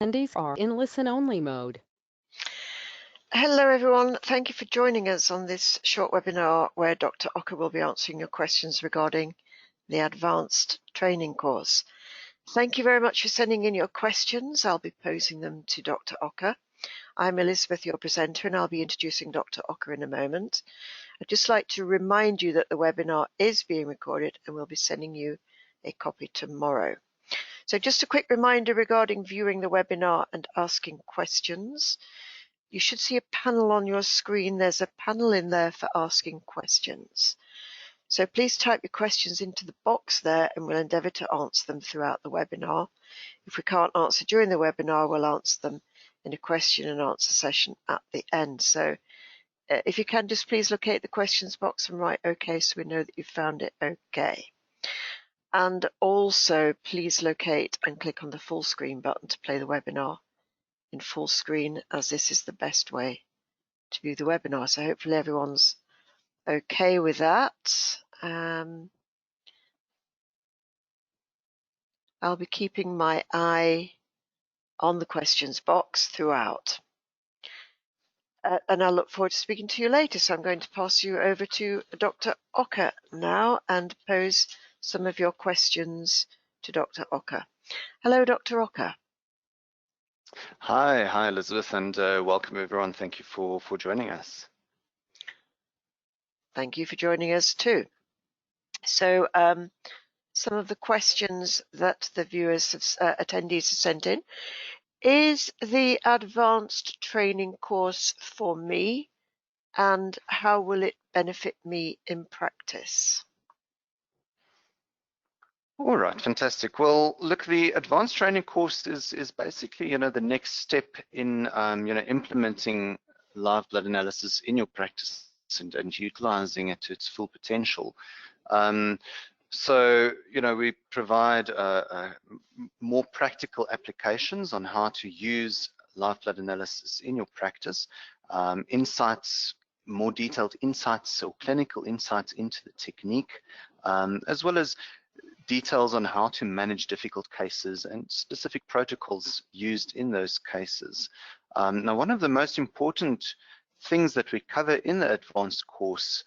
Attendees are in listen-only mode. Hello everyone, thank you for joining us on this short webinar where Dr. Okker will be answering your questions regarding the advanced training course. Thank you very much for sending in your questions. I'll be posing them to Dr. Okker. I'm Elizabeth, your presenter, and I'll be introducing Dr. Okker in a moment. I'd just like to remind you that the webinar is being recorded and we'll be sending you a copy tomorrow. So just a quick reminder regarding viewing the webinar and asking questions. You should see a panel on your screen. There's a panel in there for asking questions. So please type your questions into the box there and we'll endeavour to answer them throughout the webinar. If we can't answer during the webinar, we'll answer them in a question and answer session at the end. So if you can, just please locate the questions box and write OK so we know that you've found it OK. And also please locate and click on the full screen button to play the webinar in full screen, as this is the best way to view the webinar. So hopefully everyone's okay with that. I'll be keeping my eye on the questions box throughout. And I look forward to speaking to you later. So I'm going to pass you over to Dr. Okker now and pose some of your questions to Dr. Okker. Hello, Dr. Okker. Hi Elizabeth, and welcome everyone. Thank you for joining us. Thank you for joining us too. So some of the questions that the viewers, attendees have sent in. Is the advanced training course for me, and how will it benefit me in practice? All right, fantastic. Well, look, the advanced training course is basically, the next step in, implementing live blood analysis in your practice and utilizing it to its full potential. So, we provide more practical applications on how to use live blood analysis in your practice, insights, more detailed insights or clinical insights into the technique, as well as details on how to manage difficult cases and specific protocols used in those cases. Now, one of the most important things that we cover in the advanced course,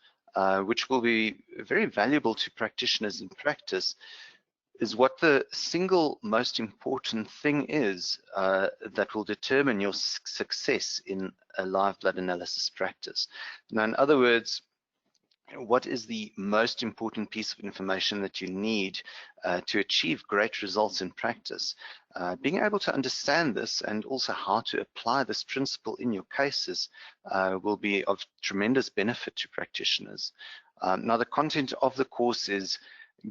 which will be very valuable to practitioners in practice, is what the single most important thing is that will determine your success in a live blood analysis practice. Now, in other words, what is the most important piece of information that you need to achieve great results in practice? Being able to understand this and also how to apply this principle in your cases will be of tremendous benefit to practitioners. Now, the content of the course is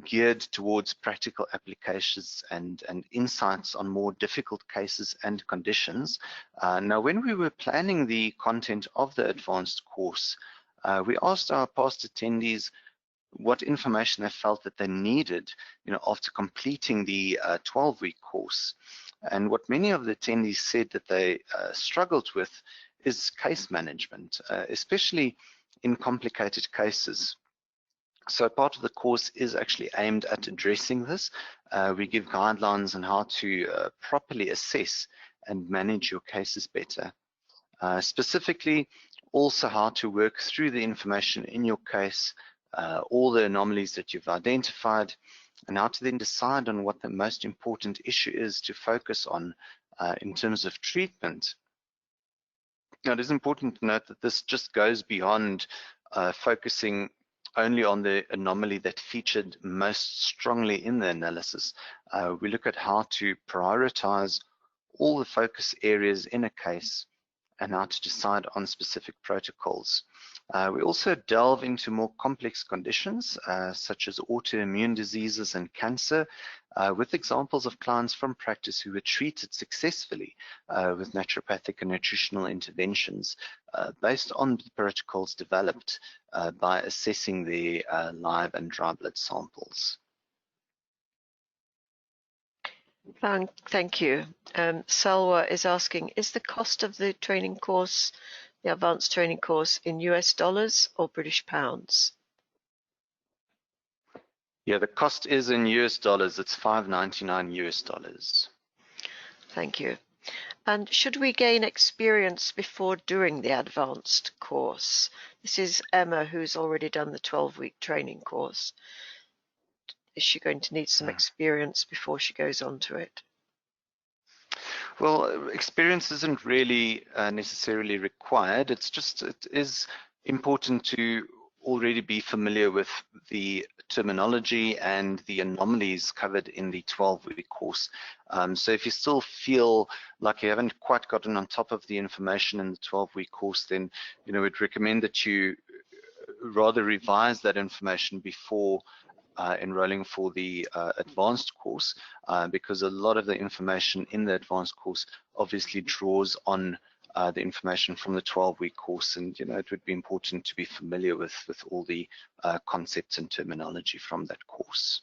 geared towards practical applications and insights on more difficult cases and conditions. Now, when we were planning the content of the advanced course, we asked our past attendees what information they felt that they needed, after completing the 12-week course. And what many of the attendees said that they struggled with is case management, especially in complicated cases. So part of the course is actually aimed at addressing this. We give guidelines on how to properly assess and manage your cases better. Specifically, also how to work through the information in your case, all the anomalies that you've identified, and how to then decide on what the most important issue is to focus on in terms of treatment. Now, it is important to note that this just goes beyond focusing only on the anomaly that featured most strongly in the analysis. We look at how to prioritize all the focus areas in a case and how to decide on specific protocols. We also delve into more complex conditions, such as autoimmune diseases and cancer, with examples of clients from practice who were treated successfully with naturopathic and nutritional interventions based on the protocols developed by assessing the live and dry blood samples. Thank you. Salwa is asking, is the cost of the training course, the advanced training course, in US dollars or British pounds? Yeah, the cost is in US dollars. It's $5.99 US. Thank you. And should we gain experience before doing the advanced course? This is Emma, who's already done the 12-week training course. Is she going to need some experience before she goes on to it? Well, experience isn't really necessarily required. It is important to already be familiar with the terminology and the anomalies covered in the 12-week course. So if you still feel like you haven't quite gotten on top of the information in the 12-week course, then we'd recommend that you rather revise that information before enrolling for the advanced course, because a lot of the information in the advanced course obviously draws on the information from the 12-week course, and it would be important to be familiar with all the concepts and terminology from that course.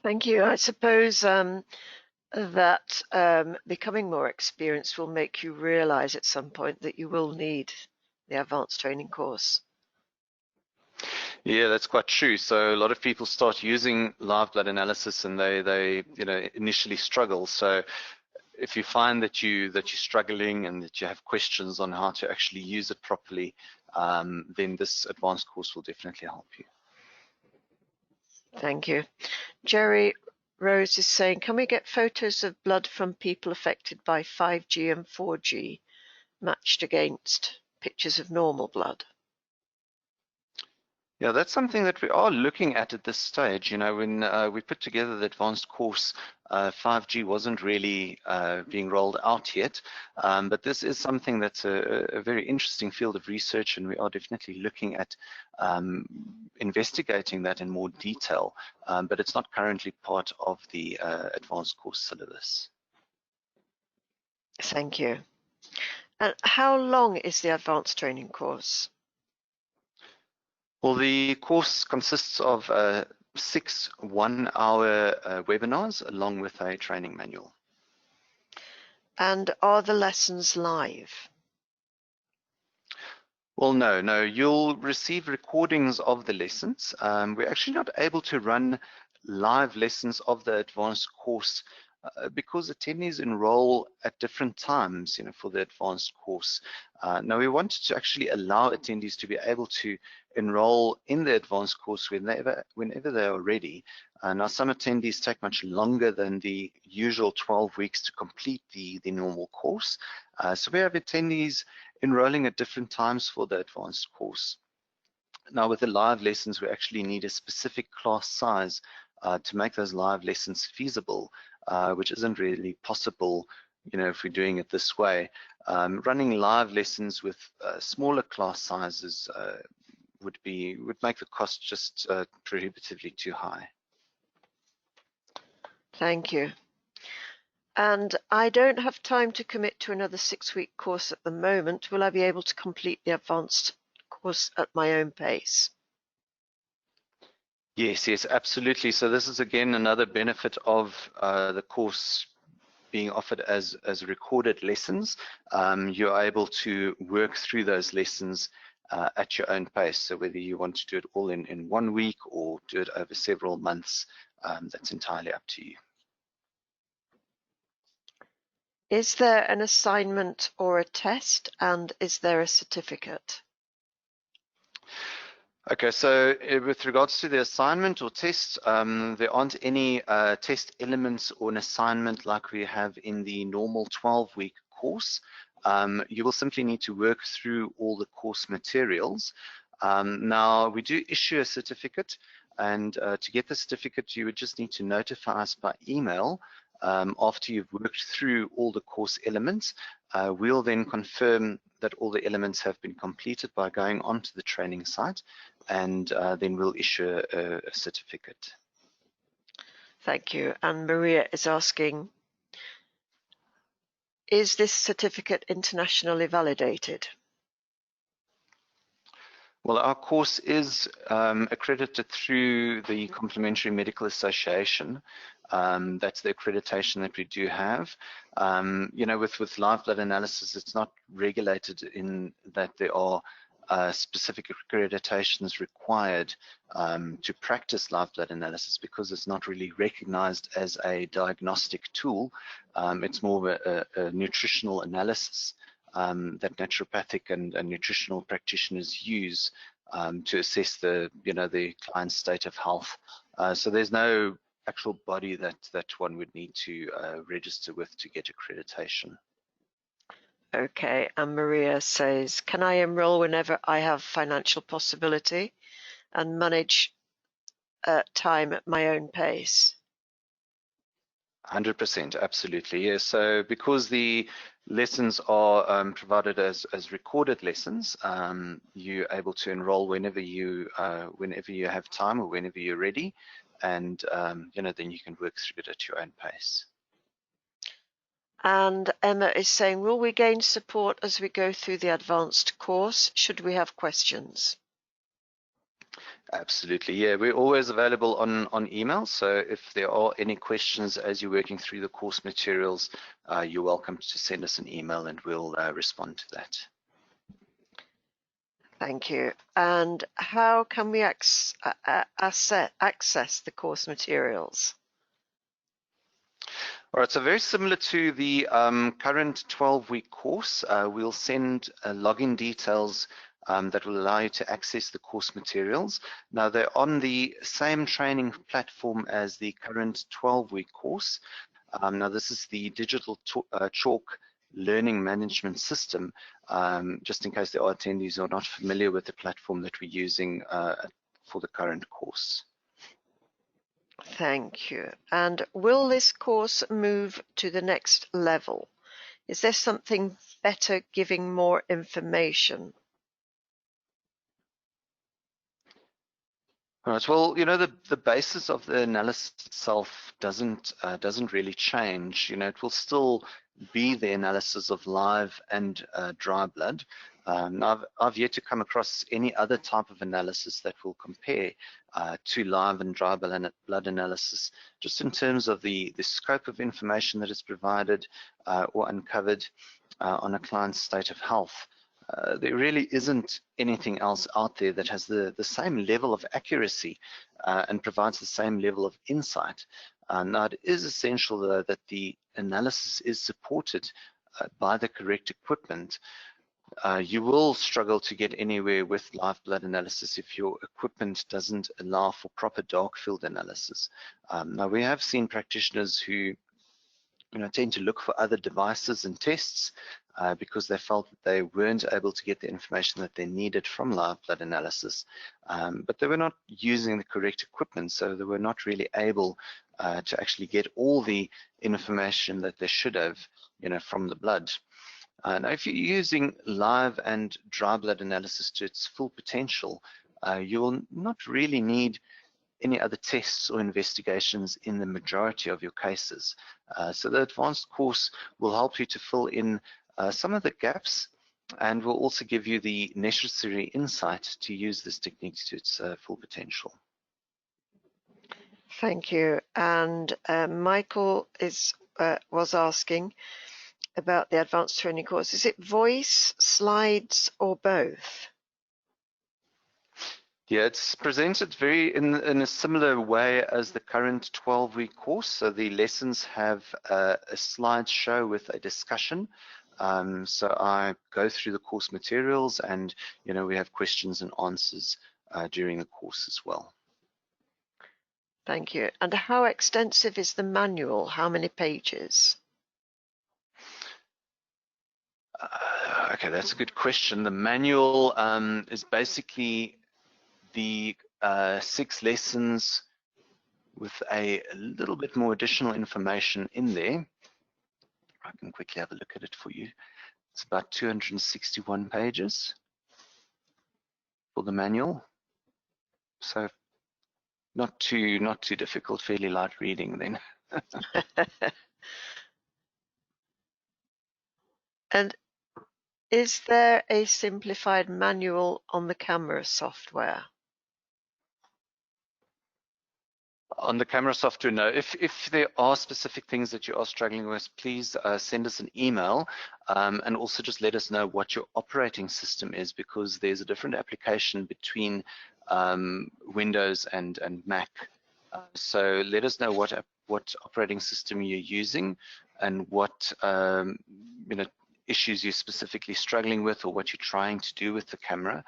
Thank you. I suppose that becoming more experienced will make you realize at some point that you will need the advanced training course. Yeah, that's quite true. So a lot of people start using live blood analysis and they initially struggle. So if you find that you're struggling and that you have questions on how to actually use it properly, then this advanced course will definitely help you. Thank you. Jerry Rose is saying, can we get photos of blood from people affected by 5G and 4G matched against pictures of normal blood? Yeah, that's something that we are looking at this stage. When we put together the advanced course, 5G wasn't really being rolled out yet, but this is something that's a very interesting field of research, and we are definitely looking at investigating that in more detail, but it's not currently part of the advanced course syllabus. Thank you. And how long is the advanced training course? Well, the course consists of 6 one-hour webinars along with a training manual. And are the lessons live? Well, no. You'll receive recordings of the lessons. We're actually not able to run live lessons of the advanced course because attendees enroll at different times, for the advanced course. Now, we wanted to actually allow attendees to be able to enroll in the advanced course whenever they are ready. Now, some attendees take much longer than the usual 12 weeks to complete the normal course. So we have attendees enrolling at different times for the advanced course. Now, with the live lessons, we actually need a specific class size to make those live lessons feasible, which isn't really possible, if we're doing it this way. Running live lessons with smaller class sizes would make the cost just prohibitively too high. Thank you. And I don't have time to commit to another 6-week course at the moment. Will I be able to complete the advanced course at my own pace? Yes, absolutely. So this is again another benefit of the course being offered as recorded lessons. You're able to work through those lessons at your own pace. So whether you want to do it all in 1 week or do it over several months, that's entirely up to you. Is there an assignment or a test, and is there a certificate? Okay, so with regards to the assignment or test, there aren't any test elements or an assignment like we have in the normal 12-week course. You will simply need to work through all the course materials. Now, we do issue a certificate, and to get the certificate, you would just need to notify us by email after you've worked through all the course elements. We'll then confirm that all the elements have been completed by going onto the training site, and then we'll issue a certificate. Thank you. And Maria is asking, is this certificate internationally validated? Well, our course is accredited through the Complementary Medical Association. That's the accreditation that we do have. With live blood analysis, it's not regulated in that there are specific accreditations required to practice live blood analysis, because it's not really recognized as a diagnostic tool. It's more of a nutritional analysis that naturopathic and nutritional practitioners use to assess the client's state of health. So there's no actual body that one would need to register with to get accreditation. Okay, and Maria says, can I enroll whenever I have financial possibility and manage time at my own pace? 100%, absolutely, yes. So because the lessons are provided as recorded lessons, you're able to enroll whenever you have time or whenever you're ready, and then you can work through it at your own pace. And Emma is saying, will we gain support as we go through the advanced course? Should we have questions? Absolutely, yeah. We're always available on email. So if there are any questions as you're working through the course materials, you're welcome to send us an email and we'll respond to that. Thank you. And how can we access the course materials? All right, so very similar to the current 12-week course, we'll send login details that will allow you to access the course materials. Now, they're on the same training platform as the current 12-week course. Now, this is the digital chalk learning management system, just in case there are attendees who are not familiar with the platform that we're using for the current course. Thank you. And will this course move to the next level? Is there something better giving more information? All right. Well, the basis of the analysis itself doesn't really change. It will still be the analysis of live and dry blood. I've yet to come across any other type of analysis that will compare to live and dry blood analysis, just in terms of the scope of information that is provided or uncovered on a client's state of health. There really isn't anything else out there that has the same level of accuracy and provides the same level of insight. Now, it is essential, though, that the analysis is supported by the correct equipment. You will struggle to get anywhere with live blood analysis if your equipment doesn't allow for proper dark field analysis. Now, we have seen practitioners who tend to look for other devices and tests because they felt that they weren't able to get the information that they needed from live blood analysis, but they were not using the correct equipment, so they were not really able to actually get all the information that they should have, from the blood. Now, if you're using live and dry blood analysis to its full potential, you will not really need any other tests or investigations in the majority of your cases. So the advanced course will help you to fill in some of the gaps, and will also give you the necessary insight to use this technique to its full potential. Thank you. And Michael was asking about the advanced training course. Is it voice, slides, or both? Yeah, it's presented in a similar way as the current 12-week course. So the lessons have a slideshow with a discussion. So I go through the course materials, and we have questions and answers during the course as well. Thank you. And how extensive is the manual? How many pages? Okay, that's a good question. The manual is basically the 6 lessons with a little bit more additional information in there. I can quickly have a look at it for you. It's about 261 pages for the manual. So not too difficult, fairly light reading then. And is there a simplified manual on the camera software? On the camera software, no. If there are specific things that you are struggling with, please send us an email and also just let us know what your operating system is, because there's a different application between Windows and Mac. So let us know what operating system you're using and what issues you're specifically struggling with, or what you're trying to do with the camera.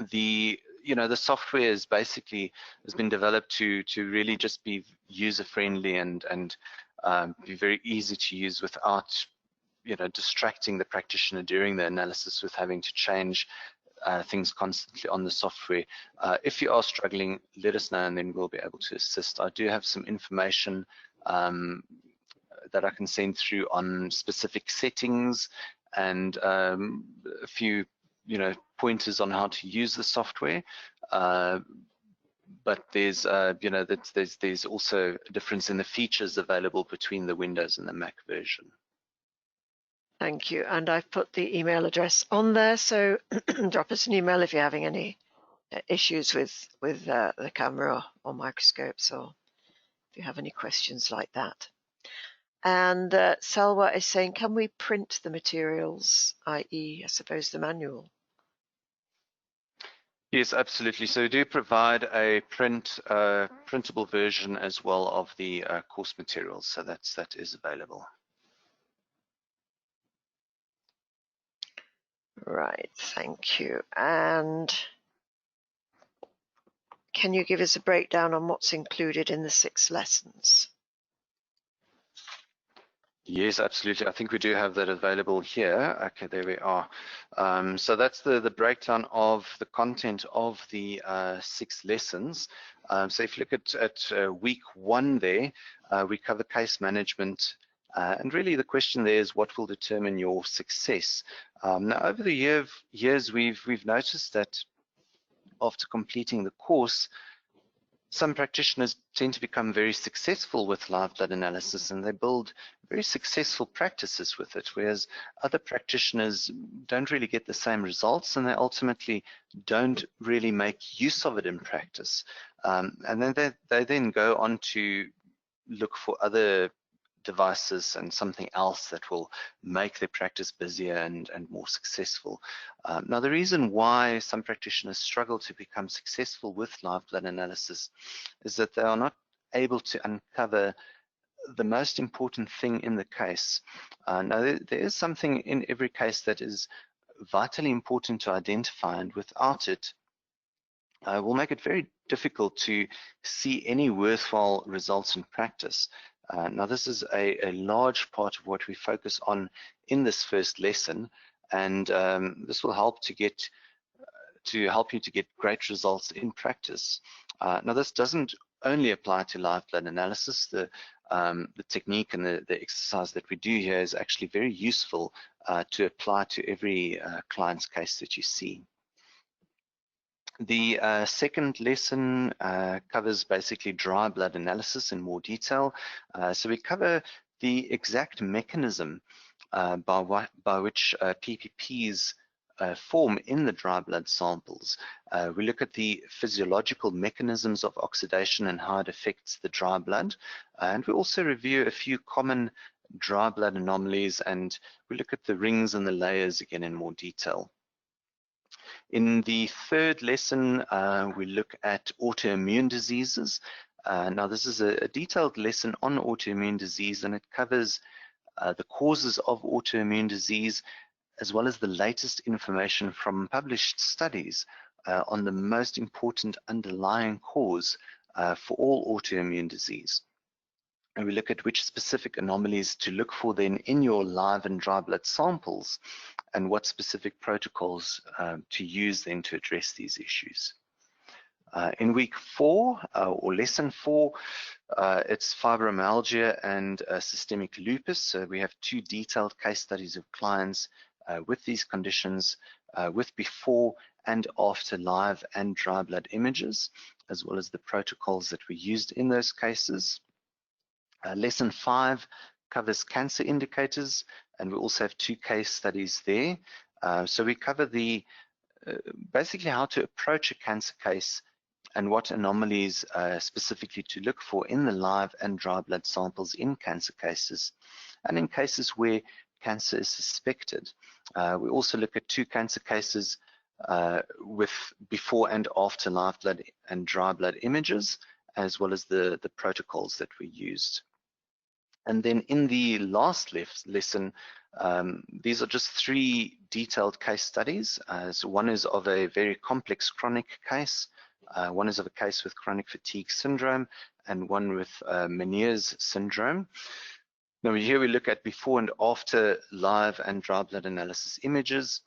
The software is basically has been developed to really just be user friendly and be very easy to use without distracting the practitioner during the analysis with having to change things constantly on the software. If you are struggling, let us know and then we'll be able to assist. I do have some information that I can send through on specific settings and a few pointers on how to use the software. But there's there's also a difference in the features available between the Windows and the Mac version. Thank you. And I've put the email address on there, so drop us an email if you're having any issues with the camera or microscopes, or if you have any questions like that. And Selwa is saying, can we print the materials, i.e., I suppose the manual? Yes, absolutely. So we do provide a printable version as well of the course materials. So that is available. Right, thank you. And can you give us a breakdown on what's included in the 6 lessons? Yes, absolutely. I think we do have that available here. Okay, there we are. So that's the breakdown of the content of the 6 lessons. So if you look at week 1 there, we cover case management. And really the question there is what will determine your success. Now over the years, we've noticed that after completing the course, some practitioners tend to become very successful with live blood analysis and they build very successful practices with it, whereas other practitioners don't really get the same results and they ultimately don't really make use of it in practice. And then they then go on to look for other devices and something else that will make their practice busier and more successful. Now, the reason why some practitioners struggle to become successful with live blood analysis is that they are not able to uncover the most important thing in the case. Now, there is something in every case that is vitally important to identify, and without it, will make it very difficult to see any worthwhile results in practice. Now, this is a large part of what we focus on in this first lesson, and this will help help you to get great results in practice. Now, this doesn't only apply to live blood analysis. The technique and the exercise that we do here is actually very useful to apply to every client's case that you see. The second lesson covers basically dry blood analysis in more detail. So we cover the exact mechanism by which PPPs form in the dry blood samples. We look at the physiological mechanisms of oxidation and how it affects the dry blood. And we also review a few common dry blood anomalies, and we look at the rings and the layers again in more detail. In the third lesson, we look at autoimmune diseases. Now, this is a detailed lesson on autoimmune disease, and it covers the causes of autoimmune disease, as well as the latest information from published studies on the most important underlying cause for all autoimmune disease. And we look at which specific anomalies to look for then in your live and dry blood samples, and what specific protocols to use then to address these issues. In week 4, or lesson 4, it's fibromyalgia and systemic lupus. So we have 2 detailed case studies of clients with these conditions, with before and after live and dry blood images, as well as the protocols that we used in those cases. Lesson 5 covers cancer indicators, and we also have 2 case studies there. So we cover the basically how to approach a cancer case and what anomalies specifically to look for in the live and dry blood samples in cancer cases, and in cases where cancer is suspected. We also look at 2 cancer cases with before and after live blood and dry blood images, as well as the protocols that we used. And then in the last lesson, these are just 3 detailed case studies. So one is of a very complex chronic case, one is of a case with chronic fatigue syndrome, and one with Meniere's syndrome. Now here we look at before and after live and dry blood analysis images,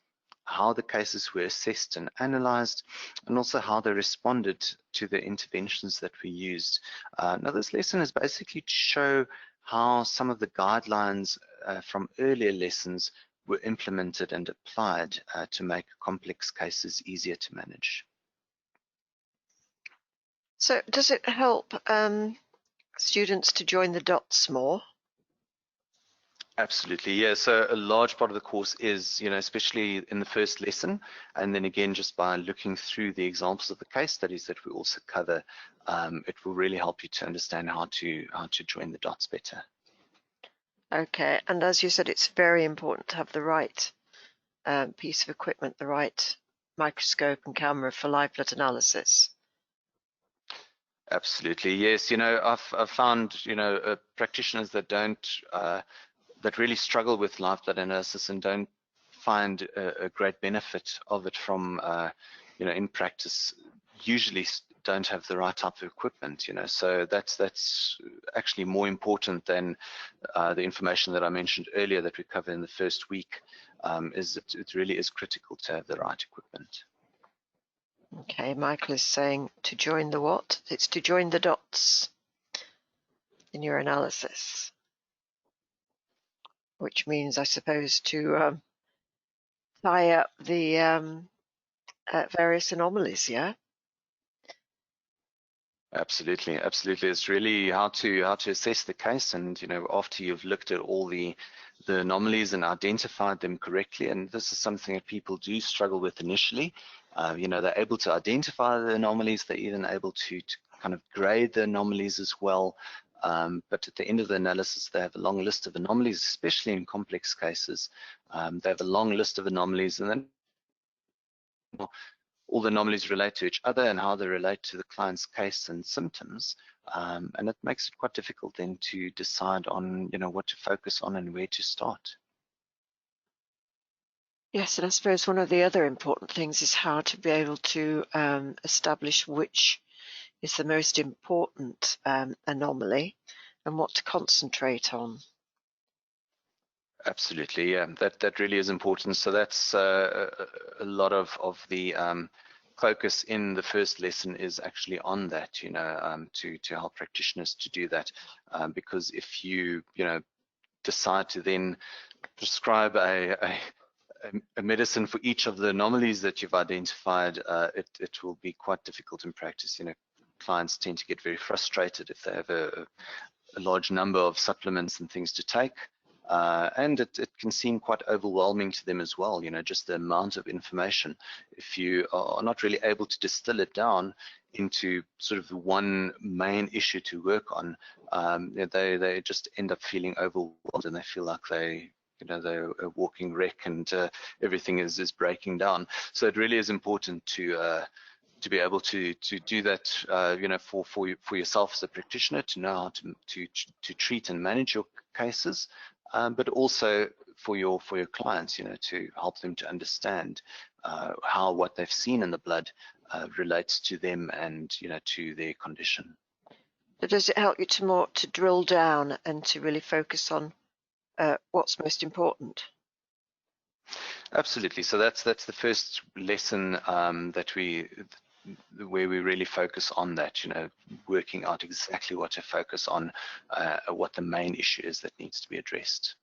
how the cases were assessed and analyzed, and also how they responded to the interventions that we used. Now this lesson is basically to show how some of the guidelines from earlier lessons were implemented and applied to make complex cases easier to manage. So does it help students to join the dots more? Absolutely, yeah. So a large part of the course is, especially in the first lesson, and then again, just by looking through the examples of the case studies that we also cover, it will really help you to understand how to join the dots better. Okay, and as you said, it's very important to have the right piece of equipment, the right microscope and camera for live blood analysis. Absolutely, yes. I've found, practitioners that don't that really struggle with live blood analysis and don't find a great benefit of it from, in practice, usually don't have the right type of equipment, so that's actually more important than the information that I mentioned earlier that we covered in the first week, is that it really is critical to have the right equipment. Okay, Michael is saying to join the what? It's to join the dots in your analysis, which means, I suppose, to tie up the various anomalies, yeah? Absolutely. It's really how to assess the case, and after you've looked at all the anomalies and identified them correctly, and this is something that people do struggle with initially. They're able to identify the anomalies, they're even able to kind of grade the anomalies as well. But at the end of the analysis, they have a long list of anomalies, especially in complex cases. They have a long list of anomalies, and then all the anomalies relate to each other and how they relate to the client's case and symptoms. And it makes it quite difficult then to decide on, what to focus on and where to start. Yes, and I suppose one of the other important things is how to be able to establish which is the most important anomaly and what to concentrate on. Absolutely, yeah, that really is important. So that's a lot of the focus in the first lesson is actually on that, to help practitioners to do that, because if you decide to then prescribe a medicine for each of the anomalies that you've identified, it will be quite difficult in practice. Clients tend to get very frustrated if they have a large number of supplements and things to take. And it can seem quite overwhelming to them as well, just the amount of information. If you are not really able to distill it down into sort of one main issue to work on, they just end up feeling overwhelmed, and they feel like they're a walking wreck, and everything is breaking down. So it really is important to be able to do that, for yourself as a practitioner, to know how to treat and manage your cases, but also for your clients, to help them to understand how what they've seen in the blood relates to them and to their condition. But does it help you to drill down and to really focus on what's most important? Absolutely. So that's the first lesson where we really focus on that, working out exactly what to focus on, what the main issue is that needs to be addressed.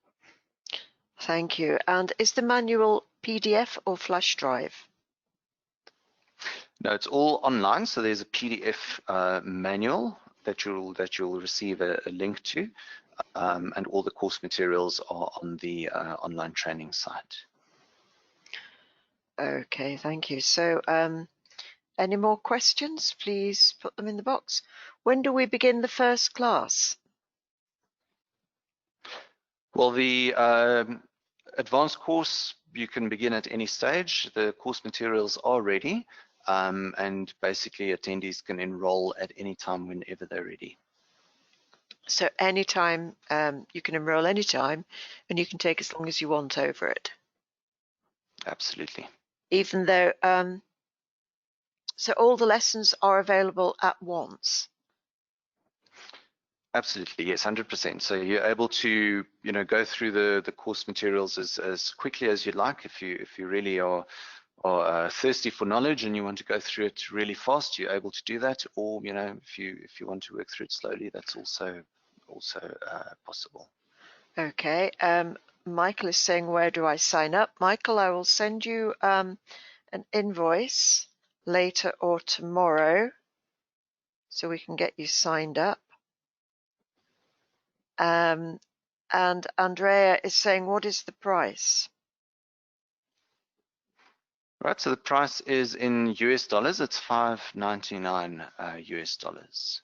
Thank you. And is the manual PDF or flash drive? No, it's all online. So there's a PDF manual that you'll receive a link to, and all the course materials are on the online training site. Okay, thank you. So Any more questions? Please put them in the box. When do we begin the first class? Well, the advanced course, you can begin at any stage. The course materials are ready, and basically attendees can enroll at any time whenever they're ready. So anytime, you can enroll anytime, and you can take as long as you want over it. Absolutely. Even though, so all the lessons are available at once. Absolutely, yes, 100%. So you're able to, go through the course materials as quickly as you'd like. If you really are thirsty for knowledge and you want to go through it really fast, you're able to do that. Or if you want to work through it slowly, that's also possible. Okay. Michael is saying, where do I sign up? Michael, I will send you an invoice later or tomorrow so we can get you signed up. And Andrea is saying, what is the price? Right, so the price is in US dollars. It's $5.99 US dollars.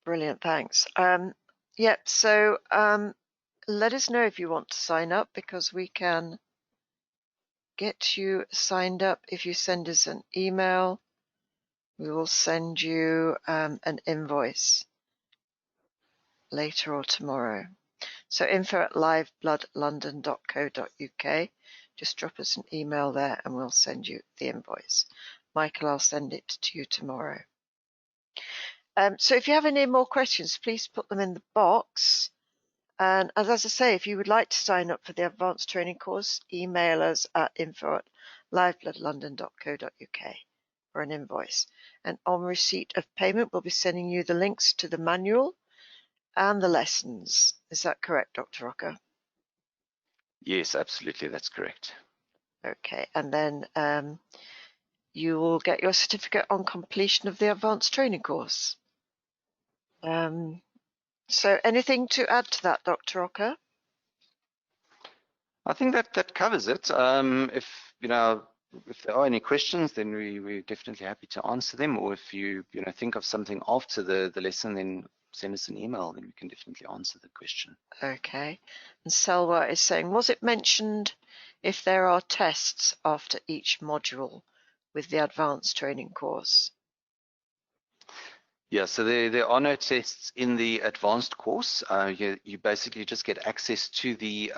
Brilliant, thanks. Yep, so let us know if you want to sign up, because we can get you signed up if you send us an email. We will send you an invoice later or tomorrow. So info@livebloodlondon.co.uk. Just drop us an email there and we'll send you the invoice. Michael, I'll send it to you tomorrow. So if you have any more questions, please put them in the box. And as I say, if you would like to sign up for the advanced training course, email us at info@livebloodlondon.co.uk for an invoice. And on receipt of payment, we'll be sending you the links to the manual and the lessons. Is that correct, Dr. Okker? Yes, absolutely, that's correct. Okay, and then you will get your certificate on completion of the advanced training course. So anything to add to that, Dr. Okker? I think that covers it. If there are any questions, then we're definitely happy to answer them. Or if you think of something after the lesson, then send us an email, then we can definitely answer the question. Okay. And Selwa is saying, was it mentioned if there are tests after each module with the advanced training course? Yeah, so there are no tests in the advanced course. You basically just get access to the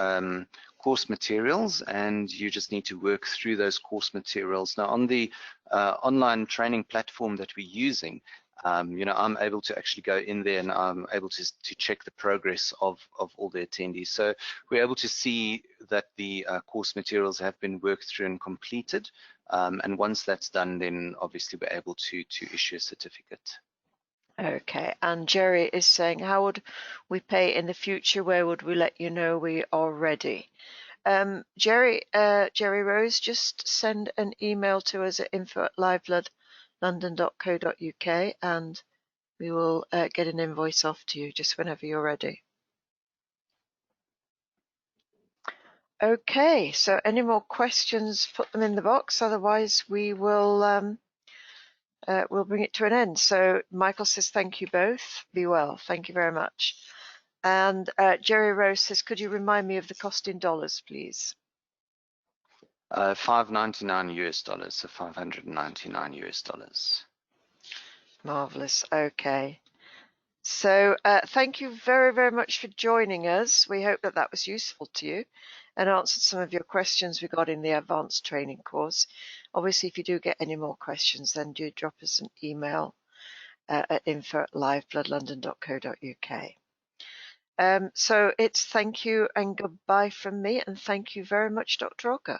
course materials, and you just need to work through those course materials. Now, on the online training platform that we're using, I'm able to actually go in there and I'm able to check the progress of all the attendees. So we're able to see that the course materials have been worked through and completed. And once that's done, then obviously we're able to issue a certificate. Okay, and Jerry is saying, how would we pay in the future? Where would we let you know we are ready? Jerry Rose, just send an email to us at info@livebloodlondon.co.uk and we will get an invoice off to you just whenever you're ready. Okay, so any more questions, put them in the box. Otherwise, we will we'll bring it to an end. So Michael says, thank you both. Be well. Thank you very much. And Jerry Rose says, could you remind me of the cost in dollars, please? $5.99 US dollars, so $599 US dollars. Marvelous. Okay. So thank you very, very much for joining us. We hope that that was useful to you and answered some of your questions regarding the advanced training course. Obviously, if you do get any more questions, then do drop us an email at info@livebloodlondon.co.uk. So it's thank you and goodbye from me, and thank you very much, Dr. Okker.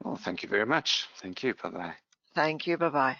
Well, thank you very much. Thank you. Bye-bye. Thank you. Bye-bye.